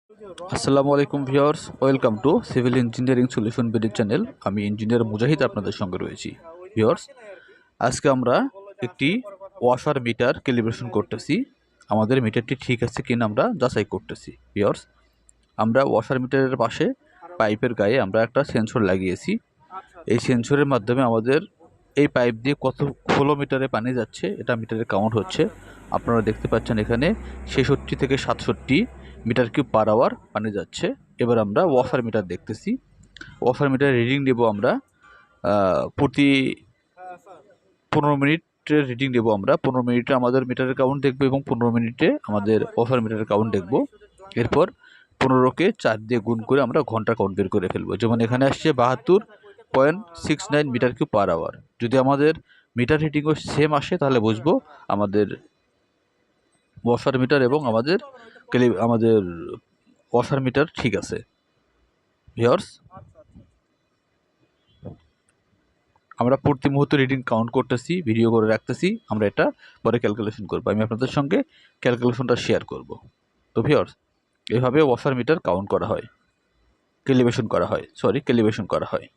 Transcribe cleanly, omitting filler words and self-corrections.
আসসালামু আলাইকুম viewers, welcome to civil engineering solution BD channel. আমি ইঞ্জিনিয়ার মুজাহিদ আপনাদের সঙ্গে রয়েছি। ভিউয়ার্স, আজকে আমরা একটি ওয়াশার মিটার ক্যালিব্রেশন করতেছি। আমাদের মিটারটি ঠিক আছে কিনা আমরা যাচাই করতেছি। ভিউয়ার্স, আমরা ওয়াশার মিটারের পাশে পাইপের গায়ে আমরা একটা সেন্সর লাগিয়েছি। এই সেন্সরের মাধ্যমে আমাদের এই পাইপ দিয়ে কত ফ্লো মিটারে পানি যাচ্ছে এটা মিটারে কাউন্ট হচ্ছে। আপনারা দেখতে পাচ্ছেন এখানে ৬৬ থেকে ৬৭ মিটার কিউব পার আওয়ার পানি যাচ্ছে। এবার আমরা ওয়াশার মিটার দেখতেছি। ওয়াশার মিটার রিডিং নেব আমরা প্রতি ১৫ মিনিটের রিডিং নেব আমরা। ১৫ মিনিটে আমাদের মিটারের কাউন্ট দেখব এবং ১৫ মিনিটে আমাদের ওয়াশার মিটারের কাউন্ট দেখব। এরপর ১৫কে ৪ দিয়ে গুণ করে আমরা ঘন্টার কাউন্ট বের করে ফেলবো। যেমন এখানে আসছে ৭২.69 মিটার কিউব পার আওয়ার। যদি আমাদের মিটার রিডিংও সেম আসে তাহলে বুঝবো আমাদের ওয়াশার মিটার এবং আমাদের ওয়াশার মিটার ঠিক আছে। ভিউয়ার্স, আমরা প্রতি মুহূর্তে রিডিং কাউন্ট করতেছি, ভিডিও করে রাখতেছি। আমরা এটা পরে ক্যালকুলেশন করবো। আমি আপনাদের সঙ্গে ক্যালকুলেশনটা শেয়ার করব। তো ভিউয়ার্স, এভাবে ওয়াশার মিটার কাউন্ট করা হয়, ক্যালিব্রেশন করা হয়।